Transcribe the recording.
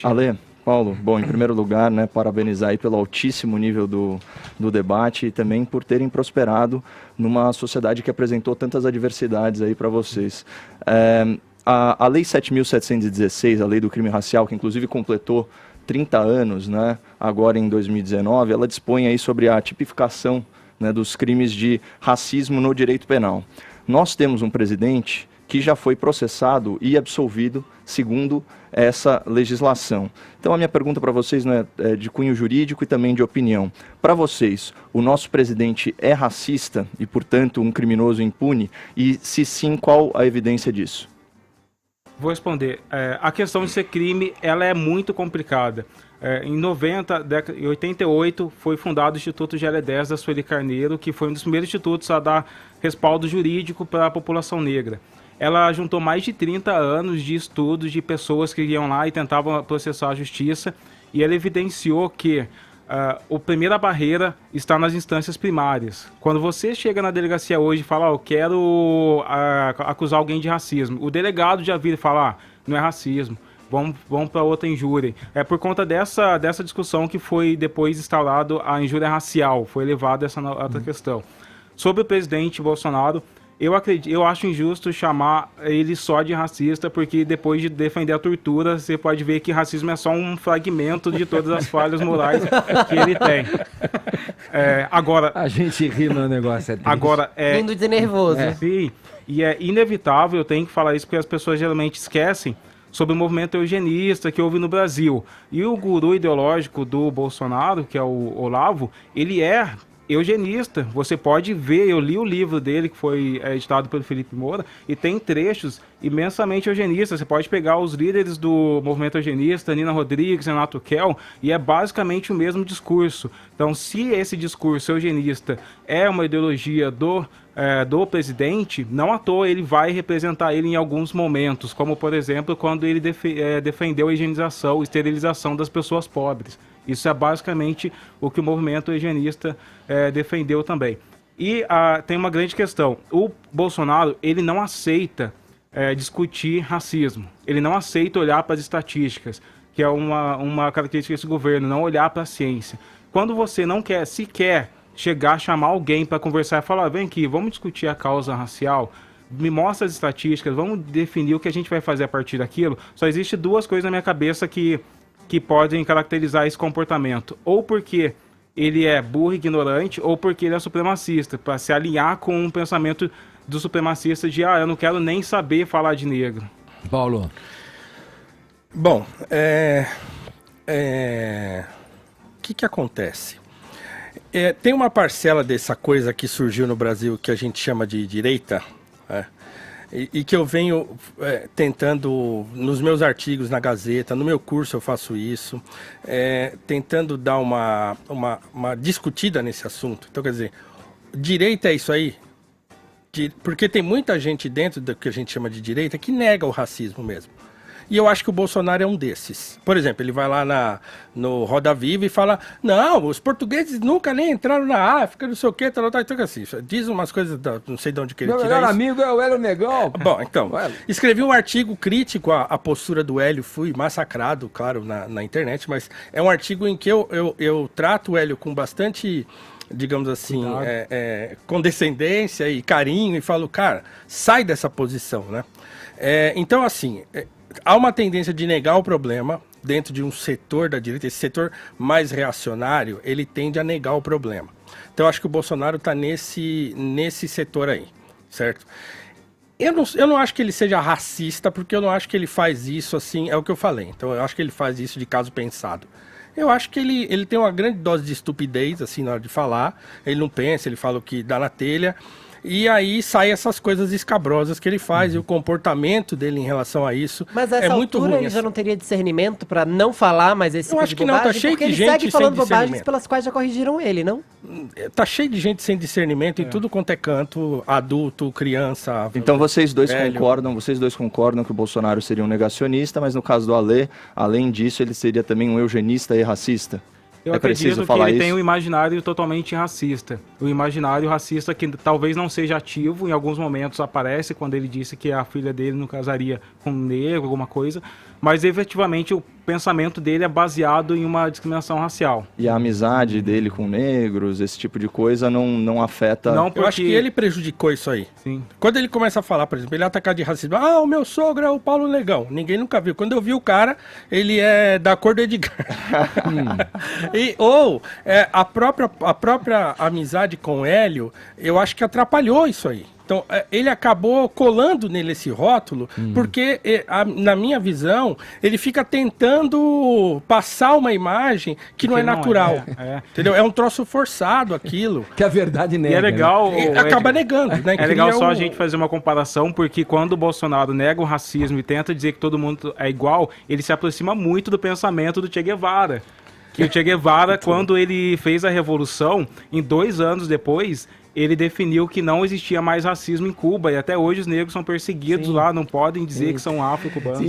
Ale, Paulo, bom, em primeiro lugar, né, parabenizar aí pelo altíssimo nível do debate e também por terem prosperado numa sociedade que apresentou tantas adversidades aí para vocês. A Lei 7.716, a Lei do Crime Racial, que inclusive completou 30 anos, né, agora em 2019, ela dispõe aí sobre a tipificação, né, dos crimes de racismo no direito penal. Nós temos um presidente que já foi processado e absolvido segundo essa legislação. Então a minha pergunta para vocês, né, é de cunho jurídico e também de opinião. Para vocês, o nosso presidente é racista e, portanto, um criminoso impune? E se sim, qual a evidência disso? Vou responder. A questão de ser crime, ela é muito complicada. Em 88, foi fundado o Instituto GL10 da Sueli Carneiro, que foi um dos primeiros institutos a dar respaldo jurídico para a população negra. Ela juntou mais de 30 anos de estudos de pessoas que iam lá e tentavam processar a justiça, e ela evidenciou que a primeira barreira está nas instâncias primárias. Quando você chega na delegacia hoje e fala, eu quero acusar alguém de racismo, o delegado já vira e fala, não é racismo, vamos para outra injúria. É por conta dessa discussão que foi depois instaurado a injúria racial, foi elevada essa outra questão. Sobre o presidente Bolsonaro, eu acho injusto chamar ele só de racista, porque depois de defender a tortura, você pode ver que racismo é só um fragmento de todas as falhas morais que ele tem. Agora, a gente ri no negócio. Agora, Rindo de nervoso. Sim, e é inevitável, eu tenho que falar isso porque as pessoas geralmente esquecem sobre o movimento eugenista que houve no Brasil. E o guru ideológico do Bolsonaro, que é o Olavo, ele é eugenista. Você pode ver, eu li o livro dele que foi editado pelo Felipe Moura e tem trechos imensamente eugenistas. Você pode pegar os líderes do movimento eugenista, Nina Rodrigues, Renato Kell, e é basicamente o mesmo discurso. Então, se esse discurso eugenista é uma ideologia do presidente, não à toa ele vai representar ele em alguns momentos, como por exemplo quando ele defendeu a higienização, esterilização das pessoas pobres. Isso é basicamente o que o movimento eugenista defendeu também. E tem uma grande questão. O Bolsonaro, ele não aceita discutir racismo. Ele não aceita olhar para as estatísticas, que é uma característica desse governo, não olhar para a ciência. Quando você não quer sequer chegar, chamar alguém para conversar e falar, vem aqui, vamos discutir a causa racial, me mostra as estatísticas, vamos definir o que a gente vai fazer a partir daquilo. Só existe duas coisas na minha cabeça que podem caracterizar esse comportamento. Ou porque ele é burro e ignorante, ou porque ele é supremacista, para se alinhar com um pensamento do supremacista de, eu não quero nem saber falar de negro. Paulo. Bom, o que acontece? Tem uma parcela dessa coisa que surgiu no Brasil que a gente chama de direita, e que eu venho tentando, nos meus artigos na Gazeta, no meu curso eu faço isso, tentando dar uma discutida nesse assunto. Então, quer dizer, direita é isso aí? Porque tem muita gente dentro do que a gente chama de direita que nega o racismo mesmo. E eu acho que o Bolsonaro é um desses. Por exemplo, ele vai lá no Roda Viva e fala, não, os portugueses nunca nem entraram na África, não sei o quê, tal, então assim, diz umas coisas, não sei de onde que ele tira isso. Meu melhor amigo é o Hélio Negão. Bom, então, escrevi um artigo crítico à postura do Hélio, fui massacrado, claro, na internet, mas é um artigo em que eu trato o Hélio com bastante, digamos assim, condescendência e carinho, e falo, cara, sai dessa posição, né? Então, assim, há uma tendência de negar o problema dentro de um setor da direita. Esse setor mais reacionário, ele tende a negar o problema. Então, eu acho que o Bolsonaro está nesse setor aí, certo? Eu não acho que ele seja racista, porque eu não acho que ele faz isso assim, é o que eu falei. Então, eu acho que ele faz isso de caso pensado. Eu acho que ele tem uma grande dose de estupidez, assim, na hora de falar. Ele não pensa, ele fala o que dá na telha. E aí sai essas coisas escabrosas que ele faz, e o comportamento dele em relação a isso mas essa é muito altura ruim. Ele já não teria discernimento para não falar mais esse tipo de bobagem? Eu acho que não, tá cheio de gente sem discernimento. Porque ele segue falando bobagens pelas quais já corrigiram ele, não? Tá cheio de gente sem discernimento em tudo quanto é canto, adulto, criança. Então vocês dois velho. concordam que o Bolsonaro seria um negacionista, mas no caso do Alê, além disso, ele seria também um eugenista e racista? Eu acredito que ele tem um imaginário totalmente racista. O imaginário racista que talvez não seja ativo, em alguns momentos aparece, quando ele disse que a filha dele não casaria com um negro, alguma coisa. mas efetivamente o pensamento dele é baseado em uma discriminação racial. E a amizade dele com negros, esse tipo de coisa, não afeta... Não, porque... Eu acho que ele prejudicou isso aí. Sim. Quando ele começa a falar, por exemplo, ele é atacado de racismo. O meu sogro é o Paulo Negão. Ninguém nunca viu. Quando eu vi o cara, ele é da cor do Edgar. A própria amizade com o Hélio, eu acho que atrapalhou isso aí. Então, ele acabou colando nele esse rótulo, porque, na minha visão, ele fica tentando passar uma imagem que não é natural. Entendeu? É um troço forçado aquilo. Que a verdade nega. E é legal... Né? Acaba negando, né? É legal só a gente fazer uma comparação, porque quando o Bolsonaro nega o racismo e tenta dizer que todo mundo é igual, ele se aproxima muito do pensamento do Che Guevara. Que o Che Guevara, quando ele fez a revolução, em 2 anos depois, ele definiu que não existia mais racismo em Cuba, e até hoje os negros são perseguidos lá, não podem dizer que são afro-cubanos.